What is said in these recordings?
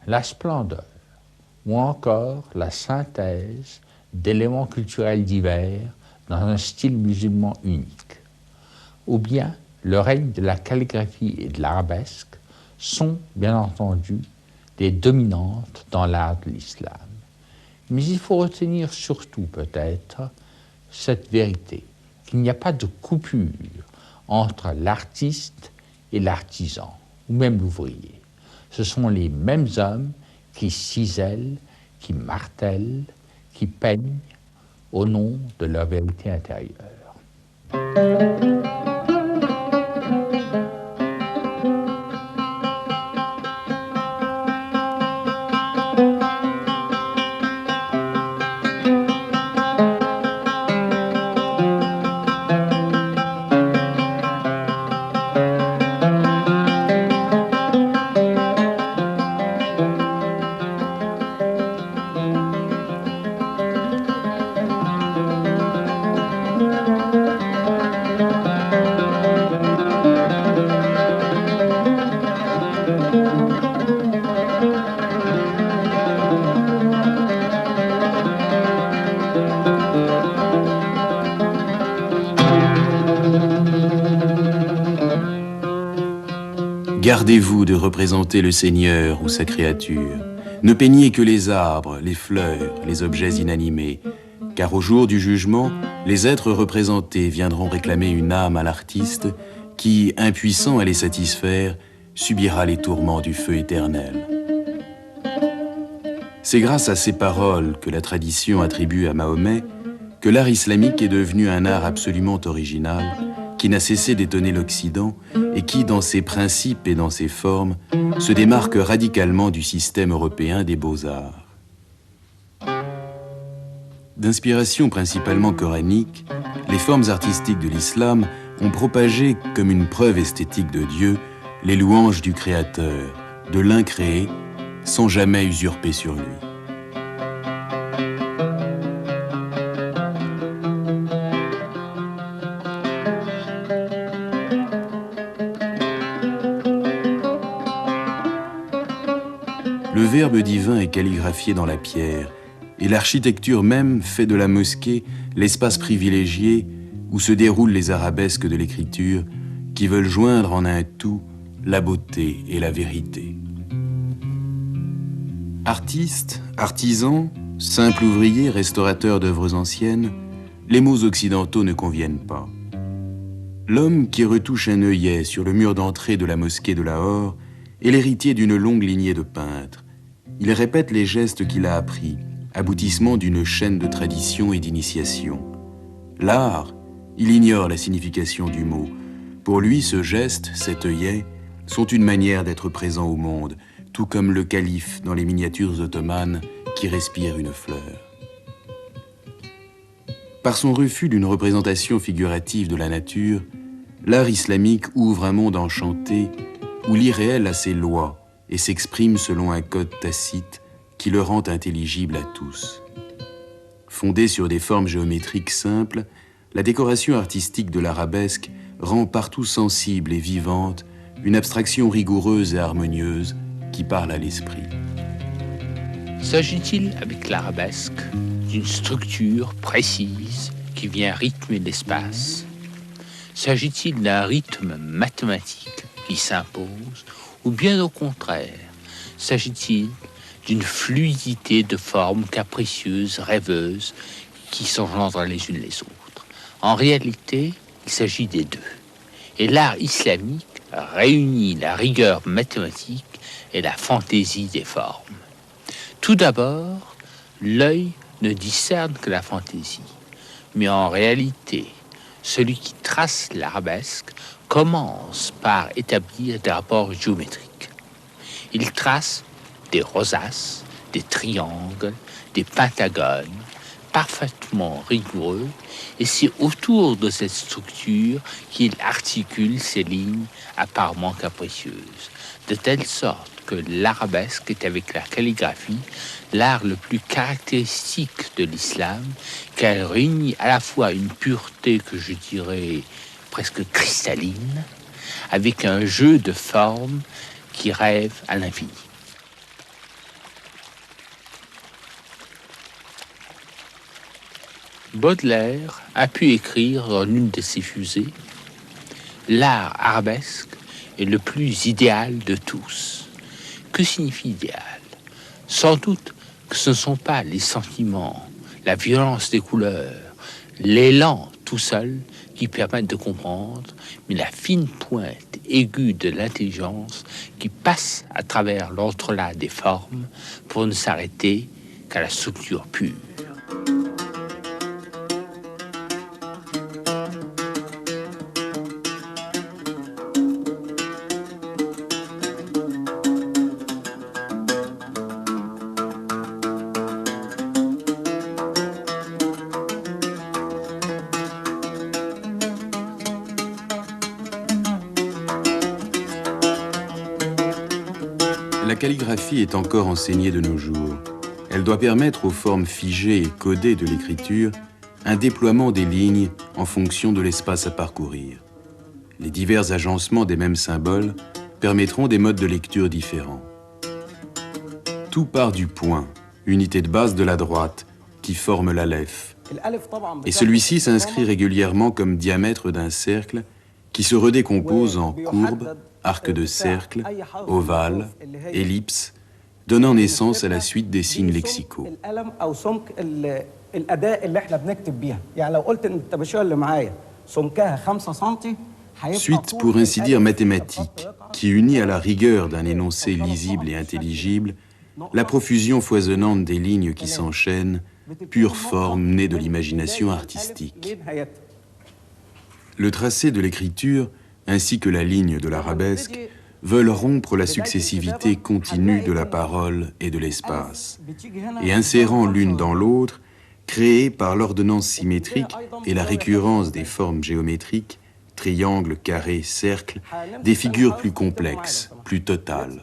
La splendeur, ou encore la synthèse d'éléments culturels divers dans un style musulman unique, ou bien le règne de la calligraphie et de l'arabesque sont, bien entendu, des dominantes dans l'art de l'islam. Mais il faut retenir surtout peut-être cette vérité, qu'il n'y a pas de coupure entre l'artiste et l'artisan, ou même l'ouvrier. Ce sont les mêmes hommes qui cisèlent, qui martèlent, qui peignent au nom de leur vérité intérieure. Gardez-vous de représenter le Seigneur ou sa créature. Ne peignez que les arbres, les fleurs, les objets inanimés, car au jour du jugement, les êtres représentés viendront réclamer une âme à l'artiste qui, impuissant à les satisfaire, subira les tourments du feu éternel. C'est grâce à ces paroles que la tradition attribue à Mahomet que l'art islamique est devenu un art absolument original, qui n'a cessé d'étonner l'Occident et qui, dans ses principes et dans ses formes, se démarque radicalement du système européen des beaux-arts. D'inspiration principalement coranique, les formes artistiques de l'islam ont propagé comme une preuve esthétique de Dieu les louanges du Créateur, de l'incréé, sans jamais usurper sur lui. Le Verbe divin est calligraphié dans la pierre, et l'architecture même fait de la mosquée l'espace privilégié où se déroulent les arabesques de l'écriture qui veulent joindre en un tout la beauté et la vérité. Artiste, artisan, simple ouvrier, restaurateur d'œuvres anciennes, les mots occidentaux ne conviennent pas. L'homme qui retouche un œillet sur le mur d'entrée de la mosquée de Lahore est l'héritier d'une longue lignée de peintres. Il répète les gestes qu'il a appris, aboutissement d'une chaîne de tradition et d'initiation. L'art, il ignore la signification du mot. Pour lui, ce geste, cet œillet, sont une manière d'être présent au monde, tout comme le calife dans les miniatures ottomanes qui respire une fleur. Par son refus d'une représentation figurative de la nature, l'art islamique ouvre un monde enchanté où l'irréel a ses lois et s'exprime selon un code tacite qui le rend intelligible à tous. Fondée sur des formes géométriques simples, la décoration artistique de l'arabesque rend partout sensible et vivante une abstraction rigoureuse et harmonieuse qui parle à l'esprit. S'agit-il avec l'arabesque d'une structure précise qui vient rythmer l'espace? S'agit-il d'un rythme mathématique qui s'impose, ou bien au contraire, s'agit-il d'une fluidité de formes capricieuses, rêveuses, qui s'engendrent les unes les autres? En réalité, il s'agit des deux. Et l'art islamique réunit la rigueur mathématique et la fantaisie des formes. Tout d'abord, l'œil ne discerne que la fantaisie, mais en réalité, celui qui trace l'arabesque commence par établir des rapports géométriques. Il trace des rosaces, des triangles, des pentagones, parfaitement rigoureux, et c'est autour de cette structure qu'il articule ces lignes apparemment capricieuses, de telle sorte que l'arabesque est, avec la calligraphie, l'art le plus caractéristique de l'islam, car elle réunit à la fois une pureté que je dirais presque cristalline, avec un jeu de formes qui rêve à l'infini. Baudelaire a pu écrire dans l'une de ses fusées « L'art arabesque est le plus idéal de tous ». Que signifie idéal? Sans doute que ce ne sont pas les sentiments, la violence des couleurs, l'élan tout seul qui permettent de comprendre, mais la fine pointe aiguë de l'intelligence qui passe à travers l'entrelac des formes pour ne s'arrêter qu'à la structure pure. La calligraphie est encore enseignée de nos jours. Elle doit permettre aux formes figées et codées de l'écriture un déploiement des lignes en fonction de l'espace à parcourir. Les divers agencements des mêmes symboles permettront des modes de lecture différents. Tout part du point, unité de base de la droite, qui forme l'aleph. Et celui-ci s'inscrit régulièrement comme diamètre d'un cercle qui se redécompose en courbe, arc de cercle, ovale, ellipse, donnant naissance à la suite des signes lexicaux. Suite, pour ainsi dire, mathématique, qui unit à la rigueur d'un énoncé lisible et intelligible la profusion foisonnante des lignes qui s'enchaînent, pure forme née de l'imagination artistique. Le tracé de l'écriture, ainsi que la ligne de l'arabesque, veulent rompre la successivité continue de la parole et de l'espace, et insérant l'une dans l'autre, créer par l'ordonnance symétrique et la récurrence des formes géométriques, triangle, carré, cercle, des figures plus complexes, plus totales.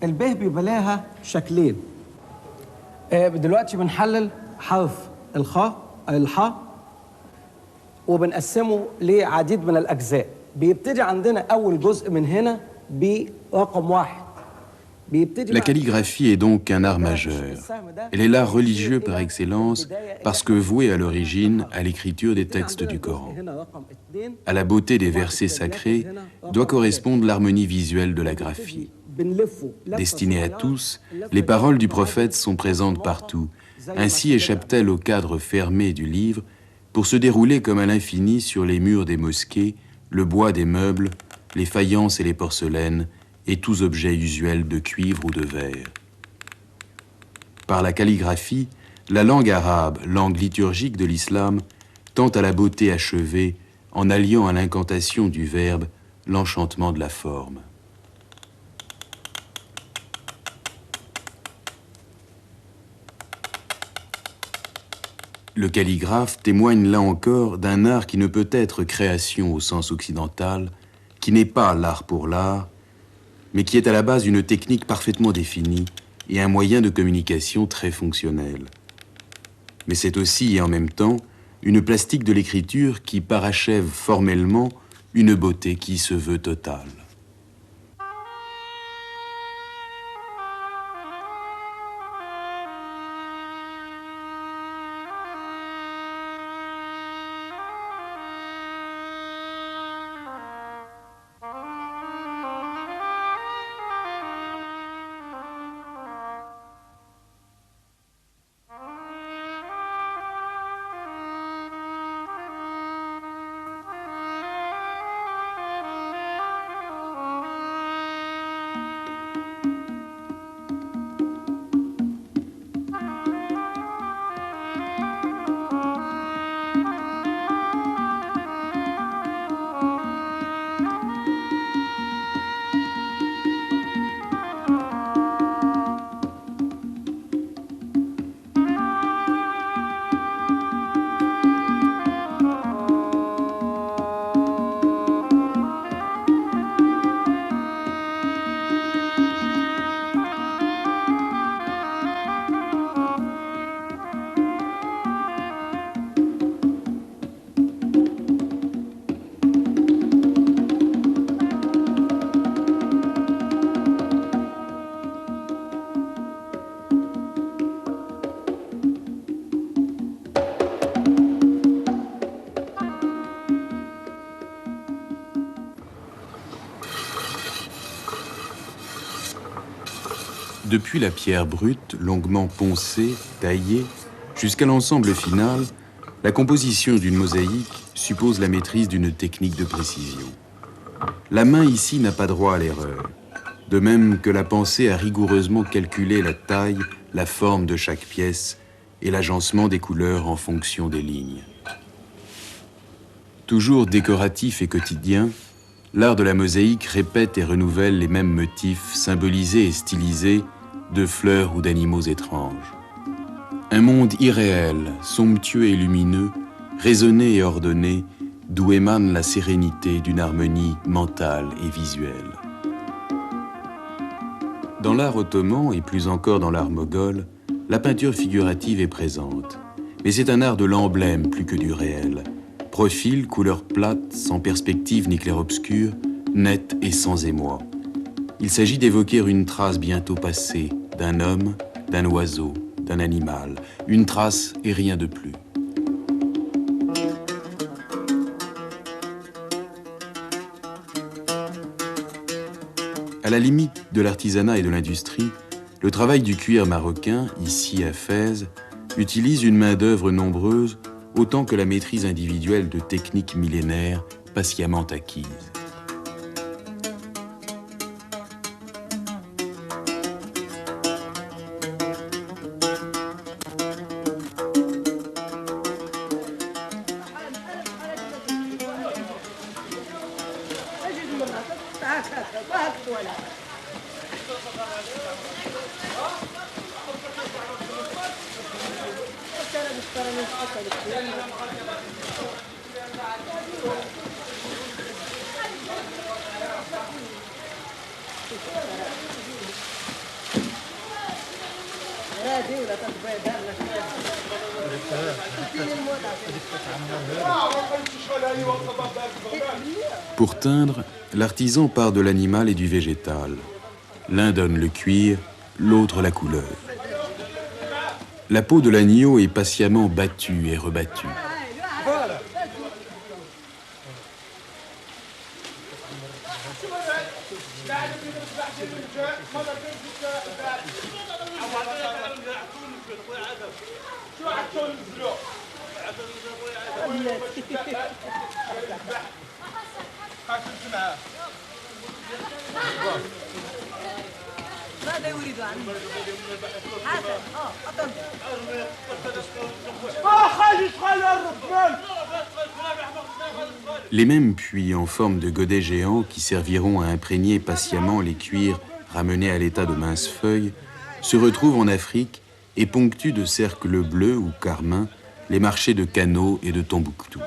الباء بيبقى لها شكلين دلوقتي بنحلل حرف الحاء وبنقسمه لعديد من الأجزاء بيبتدي عندنا أول جزء من هنا برقم 1. La calligraphie est donc un art majeur. Elle est l'art religieux par excellence parce que vouée à l'origine à l'écriture des textes du Coran. À la beauté des versets sacrés doit correspondre l'harmonie visuelle de la graphie. Destinées à tous, les paroles du prophète sont présentes partout. Ainsi échappent-elles au cadre fermé du livre pour se dérouler comme à l'infini sur les murs des mosquées, le bois des meubles, les faïences et les porcelaines, et tous objets usuels de cuivre ou de verre. Par la calligraphie, la langue arabe, langue liturgique de l'islam, tend à la beauté achevée en alliant à l'incantation du verbe l'enchantement de la forme. Le calligraphe témoigne là encore d'un art qui ne peut être création au sens occidental, qui n'est pas l'art pour l'art, mais qui est à la base une technique parfaitement définie et un moyen de communication très fonctionnel. Mais c'est aussi et en même temps une plastique de l'écriture qui parachève formellement une beauté qui se veut totale. depuis la pierre brute, longuement poncée, taillée, jusqu'à l'ensemble final, la composition d'une mosaïque suppose la maîtrise d'une technique de précision. La main ici n'a pas droit à l'erreur, de même que la pensée a rigoureusement calculé la taille, la forme de chaque pièce et l'agencement des couleurs en fonction des lignes. Toujours décoratif et quotidien, l'art de la mosaïque répète et renouvelle les mêmes motifs symbolisés et stylisés de fleurs ou d'animaux étranges. Un monde irréel, somptueux et lumineux, raisonné et ordonné, d'où émane la sérénité d'une harmonie mentale et visuelle. Dans l'art ottoman et plus encore dans l'art moghol, la peinture figurative est présente, mais c'est un art de l'emblème plus que du réel. Profil, couleur plate, sans perspective ni clair-obscur, net et sans émoi. Il s'agit d'évoquer une trace bientôt passée, d'un homme, d'un oiseau, d'un animal, une trace et rien de plus. À la limite de l'artisanat et de l'industrie, le travail du cuir marocain, ici à Fès, utilise une main-d'œuvre nombreuse autant que la maîtrise individuelle de techniques millénaires patiemment acquises. Pour teindre, l'artisan part de l'animal et du végétal. L'un donne le cuir, l'autre la couleur. La peau de l'agneau est patiemment battue et rebattue. Les mêmes puits en forme de godets géants qui serviront à imprégner patiemment les cuirs ramenés à l'état de minces feuilles se retrouvent en Afrique et ponctuent de cercles bleus ou carmins les marchés de Kano et de Tombouctou.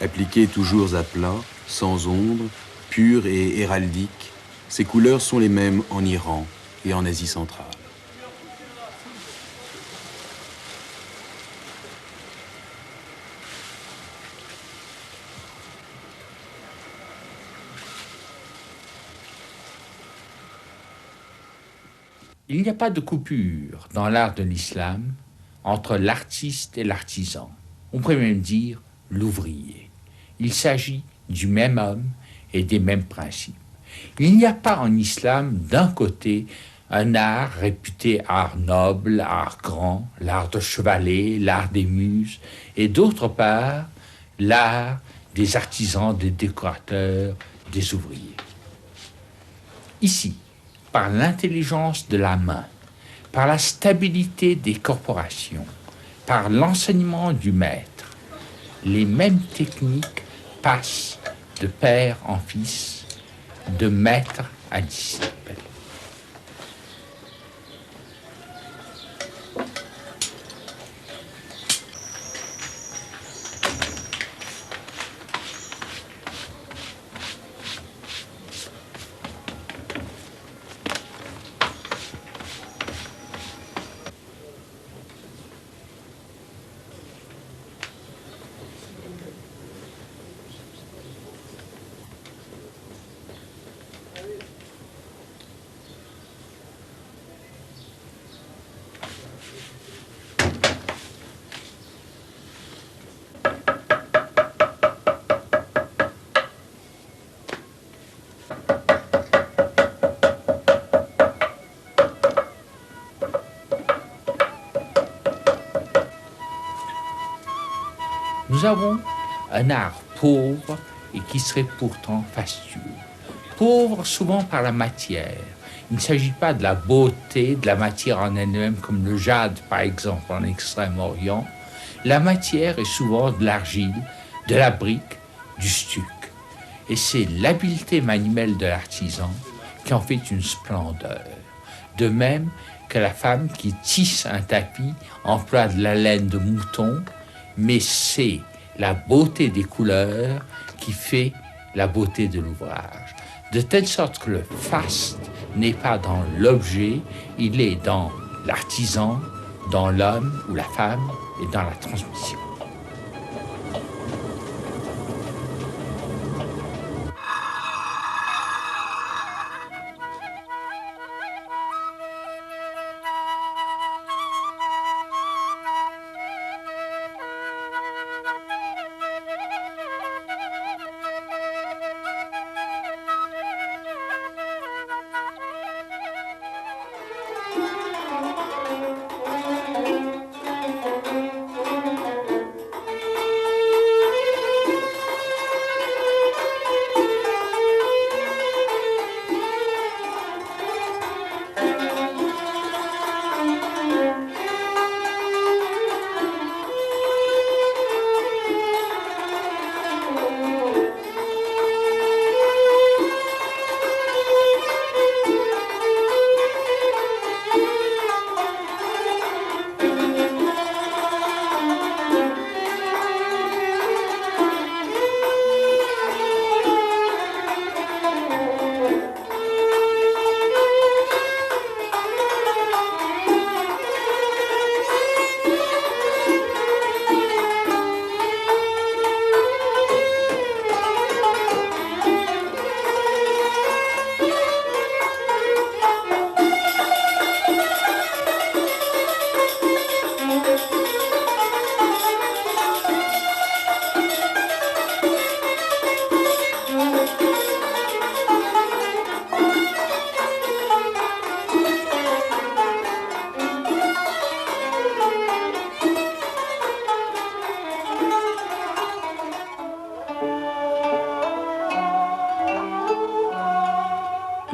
Appliquées toujours à plat, sans ombre, pures et héraldiques, ces couleurs sont les mêmes en Iran et en Asie centrale. Il n'y a pas de coupure dans l'art de l'islam entre l'artiste et l'artisan. On pourrait même dire l'ouvrier. Il s'agit du même homme et des mêmes principes. Il n'y a pas en islam, d'un côté, un art réputé art noble, art grand, l'art de chevaler, l'art des muses, et d'autre part, l'art des artisans, des décorateurs, des ouvriers. Ici, par l'intelligence de la main, par la stabilité des corporations, par l'enseignement du maître, les mêmes techniques passent de père en fils, de maître à disciple. Nous avons un art pauvre et qui serait pourtant fastueux. Pauvre souvent par la matière. Il ne s'agit pas de la beauté de la matière en elle-même, comme le jade par exemple en Extrême-Orient. La matière est souvent de l'argile, de la brique, du stuc. Et c'est l'habileté manuelle de l'artisan qui en fait une splendeur. De même que la femme qui tisse un tapis emploie de la laine de mouton, mais c'est la beauté des couleurs qui fait la beauté de l'ouvrage. De telle sorte que le faste n'est pas dans l'objet, il est dans l'artisan, dans l'homme ou la femme et dans la transmission.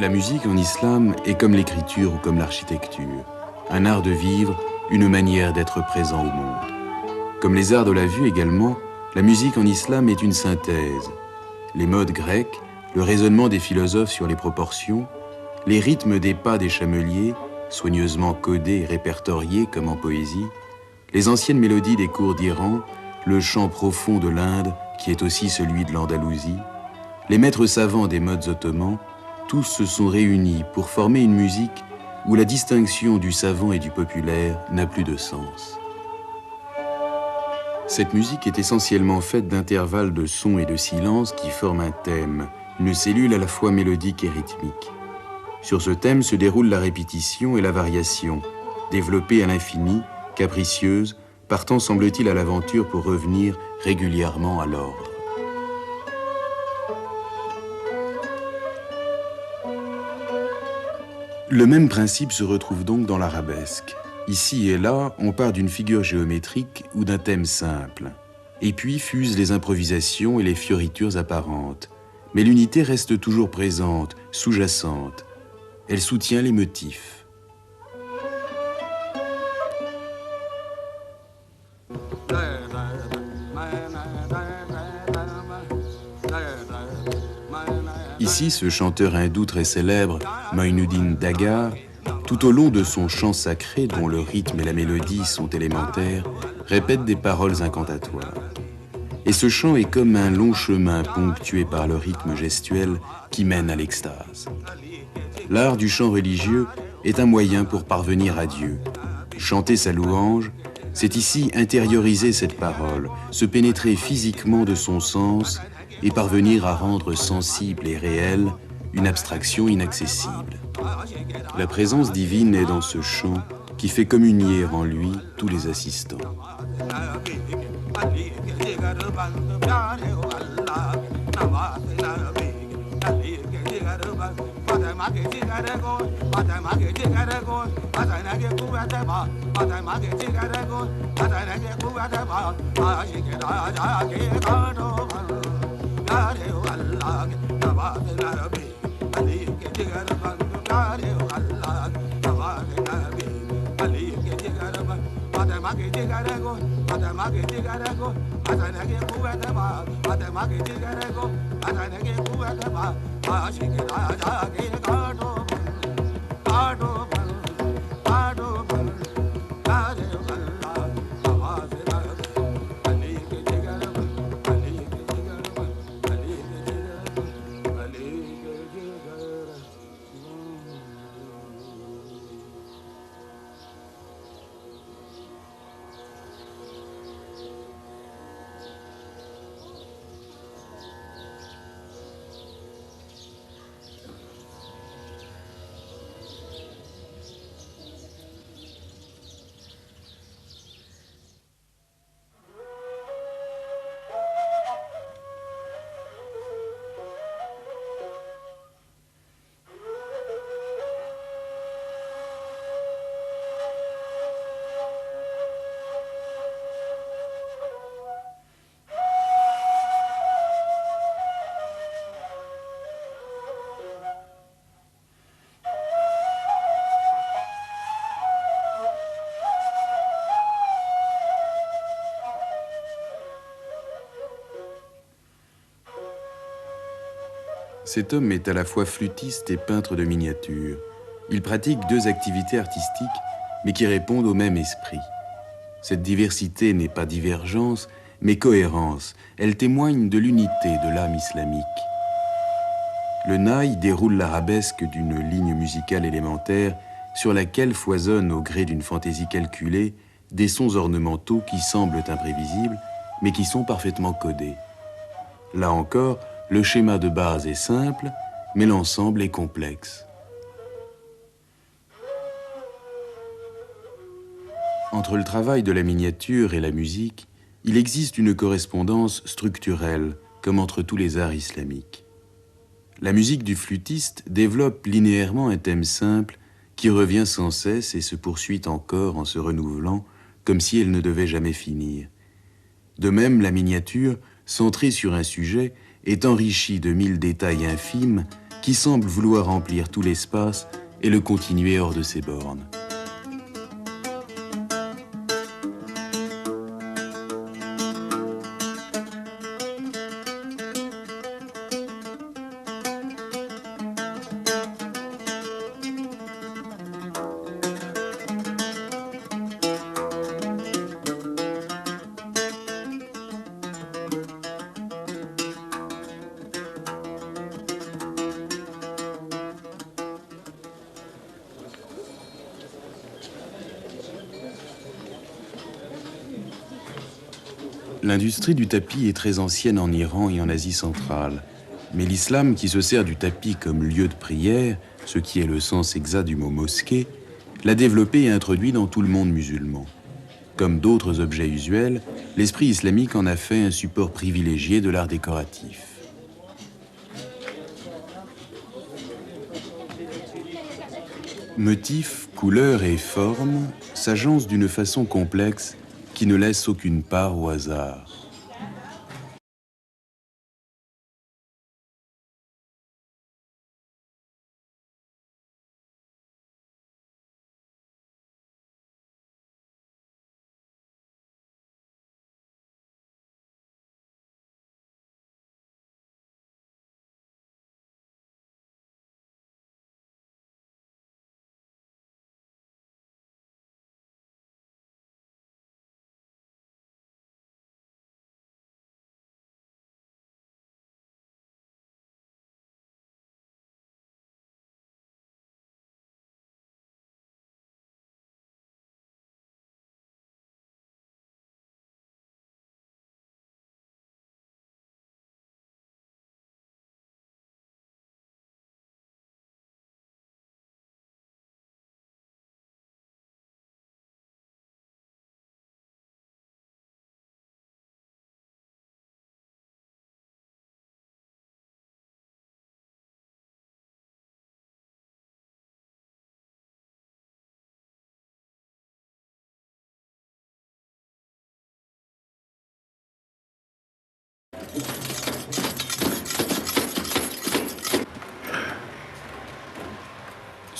La musique en islam est comme l'écriture ou comme l'architecture, un art de vivre, une manière d'être présent au monde. Comme les arts de la vue également, la musique en islam est une synthèse. Les modes grecs, le raisonnement des philosophes sur les proportions, les rythmes des pas des chameliers, soigneusement codés et répertoriés comme en poésie, les anciennes mélodies des cours d'Iran, le chant profond de l'Inde, qui est aussi celui de l'Andalousie, les maîtres savants des modes ottomans, tous se sont réunis pour former une musique où la distinction du savant et du populaire n'a plus de sens. Cette musique est essentiellement faite d'intervalles de sons et de silences qui forment un thème, une cellule à la fois mélodique et rythmique. Sur ce thème se déroule la répétition et la variation, développée à l'infini, capricieuse, partant semble-t-il à l'aventure pour revenir régulièrement à l'ordre. Le même principe se retrouve donc dans l'arabesque. Ici et là, on part d'une figure géométrique ou d'un thème simple. Et puis fusent les improvisations et les fioritures apparentes. Mais l'unité reste toujours présente, sous-jacente. Elle soutient les motifs. Ici, ce chanteur hindou très célèbre, Moïnuddin Dagar, tout au long de son chant sacré, dont le rythme et la mélodie sont élémentaires, répète des paroles incantatoires. Et ce chant est comme un long chemin ponctué par le rythme gestuel qui mène à l'extase. L'art du chant religieux est un moyen pour parvenir à Dieu. Chanter sa louange, c'est ici intérioriser cette parole, se pénétrer physiquement de son sens et parvenir à rendre sensible et réelle une abstraction inaccessible. La présence divine est dans ce chant qui fait communier en lui tous les assistants. Cet homme est à la fois flûtiste et peintre de miniatures. Il pratique deux activités artistiques, mais qui répondent au même esprit. Cette diversité n'est pas divergence, mais cohérence. Elle témoigne de l'unité de l'âme islamique. Le naï déroule l'arabesque d'une ligne musicale élémentaire sur laquelle foisonnent au gré d'une fantaisie calculée des sons ornementaux qui semblent imprévisibles, mais qui sont parfaitement codés. Là encore, le schéma de base est simple, mais l'ensemble est complexe. Entre le travail de la miniature et la musique, il existe une correspondance structurelle, comme entre tous les arts islamiques. La musique du flûtiste développe linéairement un thème simple qui revient sans cesse et se poursuit encore en se renouvelant, comme si elle ne devait jamais finir. De même, la miniature, centrée sur un sujet, est enrichie de 1000 détails infimes qui semblent vouloir remplir tout l'espace et le continuer hors de ses bornes. L'industrie du tapis est très ancienne en Iran et en Asie centrale. Mais l'islam, qui se sert du tapis comme lieu de prière, ce qui est le sens exact du mot mosquée, l'a développé et introduit dans tout le monde musulman. Comme d'autres objets usuels, l'esprit islamique en a fait un support privilégié de l'art décoratif. Motifs, couleurs et formes s'agencent d'une façon complexe qui ne laisse aucune part au hasard.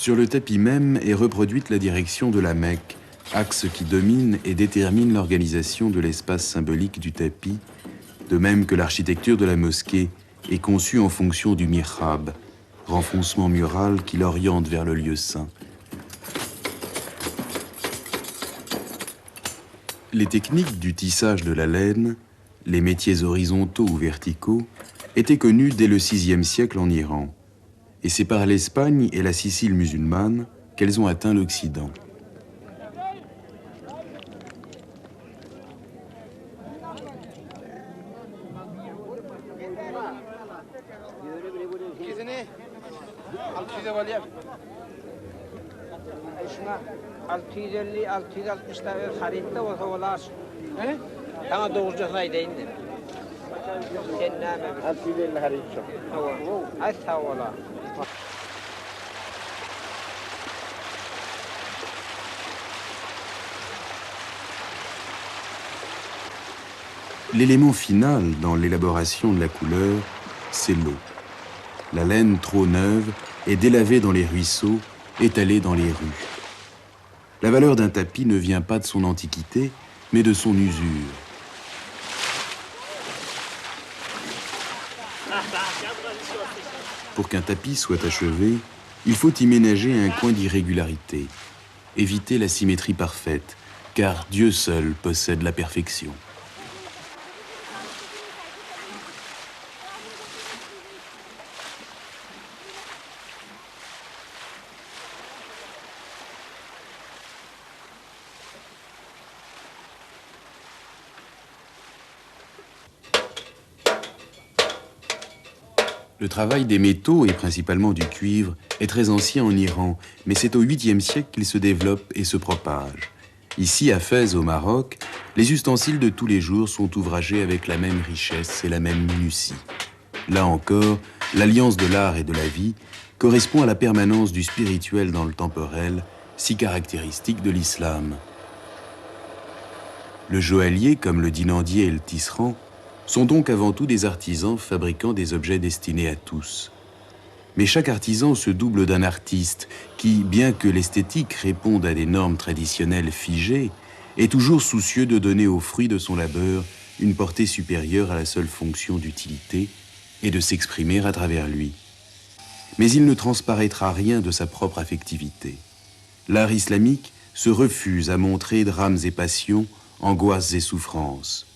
Sur le tapis même est reproduite la direction de la Mecque, axe qui domine et détermine l'organisation de l'espace symbolique du tapis, de même que l'architecture de la mosquée est conçue en fonction du mihrab, renfoncement mural qui l'oriente vers le lieu saint. Les techniques du tissage de la laine, les métiers horizontaux ou verticaux, étaient connus dès le VIe siècle en Iran. Et c'est par l'Espagne et la Sicile musulmane qu'elles ont atteint l'Occident. L'élément final dans l'élaboration de la couleur, c'est l'eau. La laine trop neuve est délavée dans les ruisseaux, étalée dans les rues. La valeur d'un tapis ne vient pas de son antiquité, mais de son usure. Pour qu'un tapis soit achevé, il faut y ménager un coin d'irrégularité, éviter la symétrie parfaite, car Dieu seul possède la perfection. Le travail des métaux, et principalement du cuivre, est très ancien en Iran, mais c'est au 8e siècle qu'il se développe et se propage. Ici, à Fès, au Maroc, les ustensiles de tous les jours sont ouvragés avec la même richesse et la même minutie. Là encore, l'alliance de l'art et de la vie correspond à la permanence du spirituel dans le temporel, si caractéristique de l'islam. Le joaillier, comme le dinandier et le tisserand, sont donc avant tout des artisans fabriquant des objets destinés à tous. Mais chaque artisan se double d'un artiste qui, bien que l'esthétique réponde à des normes traditionnelles figées, est toujours soucieux de donner aux fruits de son labeur une portée supérieure à la seule fonction d'utilité et de s'exprimer à travers lui. Mais il ne transparaîtra rien de sa propre affectivité. L'art islamique se refuse à montrer drames et passions, angoisses et souffrances.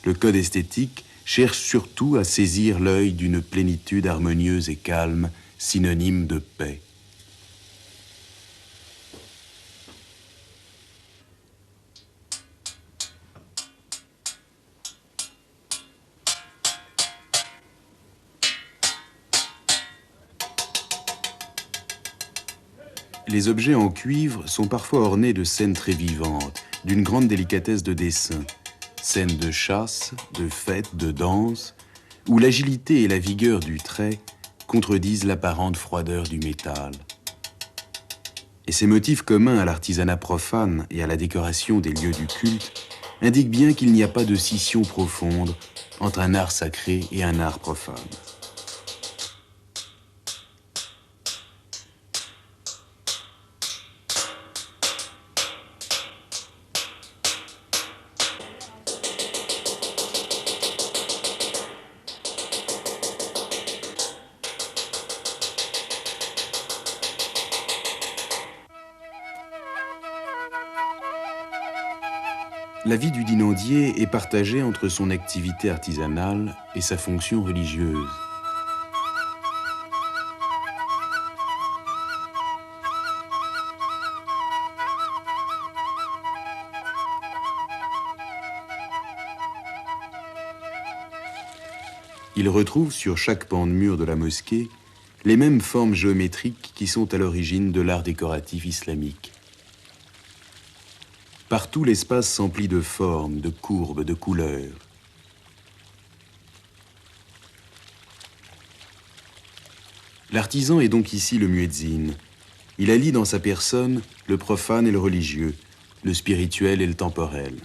Le code esthétique cherche surtout à saisir l'œil d'une plénitude harmonieuse et calme, synonyme de paix. Les objets en cuivre sont parfois ornés de scènes très vivantes, d'une grande délicatesse de dessin. Scènes de chasse, de fête, de danse, où l'agilité et la vigueur du trait contredisent l'apparente froideur du métal. Et ces motifs communs à l'artisanat profane et à la décoration des lieux du culte indiquent bien qu'il n'y a pas de scission profonde entre un art sacré et un art profane. La vie du dinandier est partagée entre son activité artisanale et sa fonction religieuse. Il retrouve sur chaque pan de mur de la mosquée les mêmes formes géométriques qui sont à l'origine de l'art décoratif islamique. Partout, l'espace s'emplit de formes, de courbes, de couleurs. L'artisan est donc ici le muezzin. Il allie dans sa personne le profane et le religieux, le spirituel et le temporel.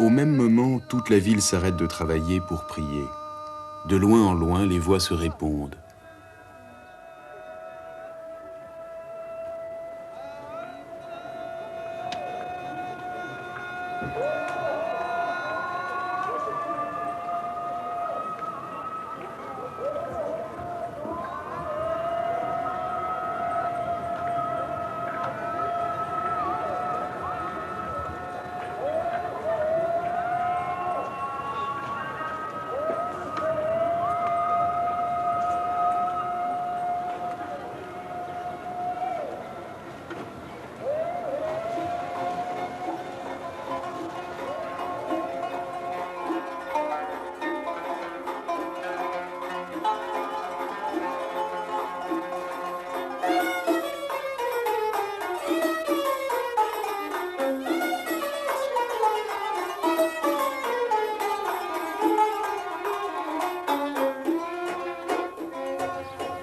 Au même moment, toute la ville s'arrête de travailler pour prier. De loin en loin, les voix se répondent.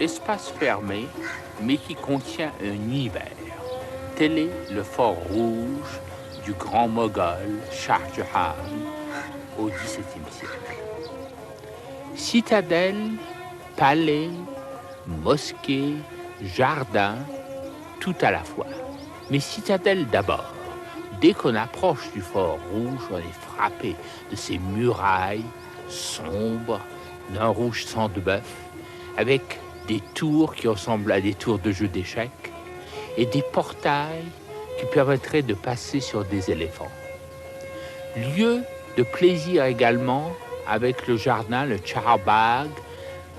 Espace fermé, mais qui contient un univers. Tel est le fort rouge du grand moghol Shah Jahan au XVIIe siècle. Citadelle, palais, mosquée, jardin, tout à la fois. Mais citadelle d'abord. Dès qu'on approche du fort rouge, on est frappé de ces murailles sombres, d'un rouge sang de bœuf, avec des tours qui ressemblent à des tours de jeu d'échecs et des portails qui permettraient de passer sur des éléphants. Lieu de plaisir également avec le jardin, le Chaharbagh,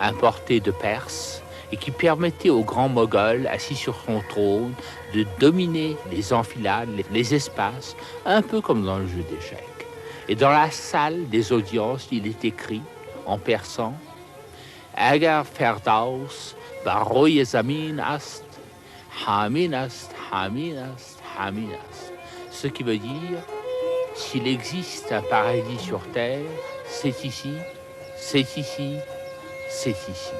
importé de Perse et qui permettait au grand Moghol, assis sur son trône, de dominer les enfilades, les espaces, un peu comme dans le jeu d'échecs. Et dans la salle des audiences, il est écrit en persan Agar Ferdaus baroy zamin ast, hamin ast, hamin ast, hamin ast. Ce qui veut dire, s'il existe un paradis sur terre, c'est ici, c'est ici, c'est ici.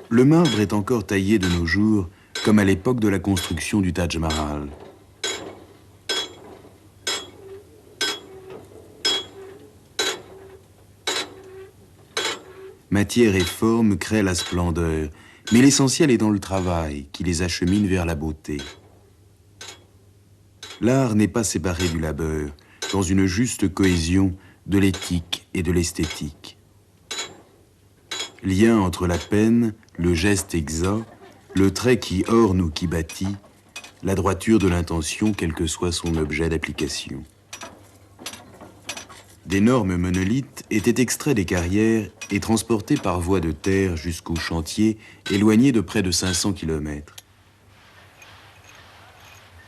Le marbre est encore taillé de nos jours, comme à l'époque de la construction du Taj Mahal. Matière et forme créent la splendeur, mais l'essentiel est dans le travail qui les achemine vers la beauté. L'art n'est pas séparé du labeur, dans une juste cohésion de l'éthique et de l'esthétique. Lien entre la peine, le geste exact, le trait qui orne ou qui bâtit, la droiture de l'intention, quel que soit son objet d'application. D'énormes monolithes étaient extraits des carrières et transportés par voie de terre jusqu'au chantier, éloigné de près de 500 km.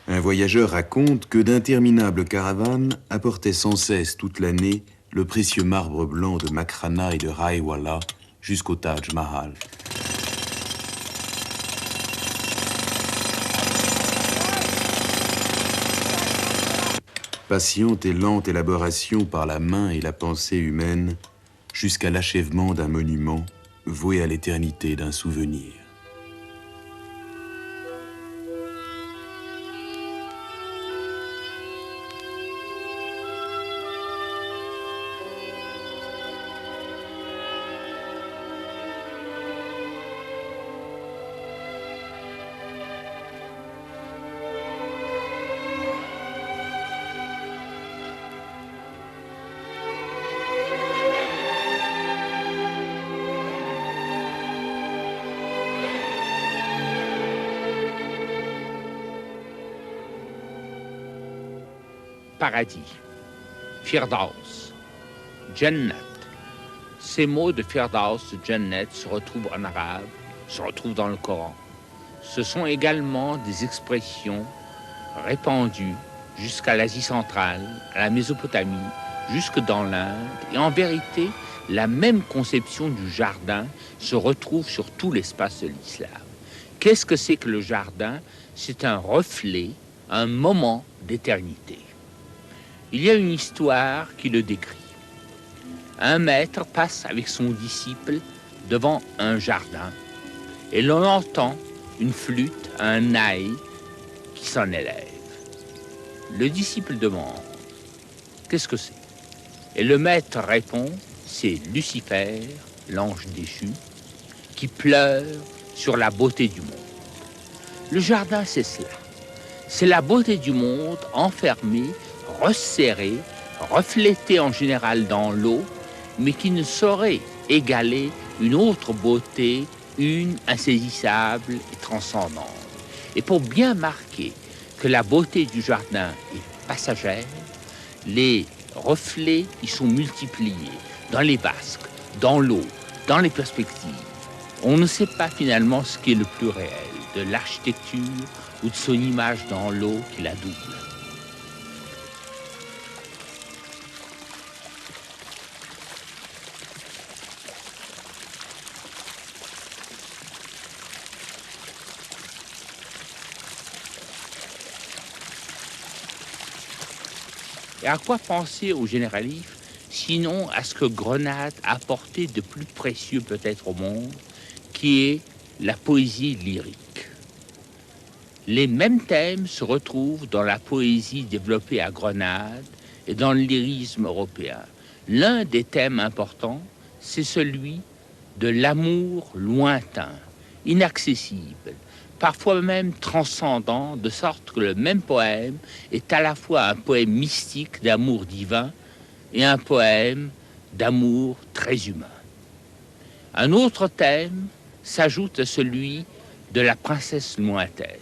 Un voyageur raconte que d'interminables caravanes apportaient sans cesse toute l'année le précieux marbre blanc de Makrana et de Raiwala jusqu'au Taj Mahal. Patiente et lente élaboration par la main et la pensée humaine, jusqu'à l'achèvement d'un monument voué à l'éternité d'un souvenir. Paradis, Firdaus, Jannat. Ces mots de Firdaus, de Jannat se retrouvent en arabe, se retrouvent dans le Coran. Ce sont également des expressions répandues jusqu'à l'Asie centrale, à la Mésopotamie, jusque dans l'Inde. Et en vérité, la même conception du jardin se retrouve sur tout l'espace de l'islam. Qu'est-ce que c'est que le jardin? C'est un reflet, un moment d'éternité. Il y a une histoire qui le décrit. Un maître passe avec son disciple devant un jardin et l'on entend une flûte, un naï qui s'en élève. Le disciple demande « Qu'est-ce que c'est ?» Et le maître répond « C'est Lucifer, l'ange déchu, qui pleure sur la beauté du monde. » Le jardin, c'est cela. C'est la beauté du monde enfermée, resserrée, reflétée en général dans l'eau, mais qui ne saurait égaler une autre beauté, une insaisissable et transcendante. Et pour bien marquer que la beauté du jardin est passagère, les reflets y sont multipliés dans les basques, dans l'eau, dans les perspectives. On ne sait pas finalement ce qui est le plus réel, de l'architecture ou de son image dans l'eau qui la double. Et à quoi penser au généralif, sinon à ce que Grenade a apporté de plus précieux peut-être au monde, qui est la poésie lyrique. Les mêmes thèmes se retrouvent dans la poésie développée à Grenade et dans le lyrisme européen. L'un des thèmes importants, c'est celui de l'amour lointain, inaccessible, parfois même transcendant, de sorte que le même poème est à la fois un poème mystique d'amour divin et un poème d'amour très humain. Un autre thème s'ajoute à celui de la princesse lointaine.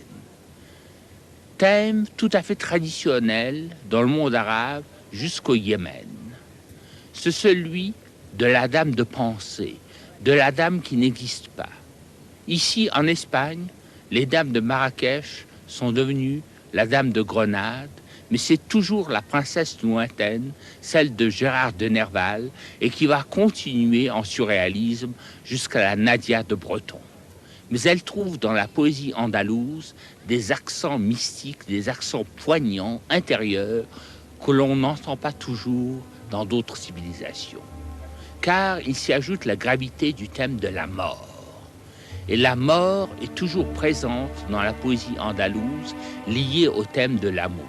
Thème tout à fait traditionnel dans le monde arabe jusqu'au Yémen. C'est celui de la dame de pensée, de la dame qui n'existe pas. Ici, en Espagne, les dames de Marrakech sont devenues la dame de Grenade, mais c'est toujours la princesse lointaine, celle de Gérard de Nerval, et qui va continuer en surréalisme jusqu'à la Nadia de Breton. Mais elle trouve dans la poésie andalouse des accents mystiques, des accents poignants, intérieurs, que l'on n'entend pas toujours dans d'autres civilisations. Car il s'y ajoute la gravité du thème de la mort. Et la mort est toujours présente dans la poésie andalouse, liée au thème de l'amour.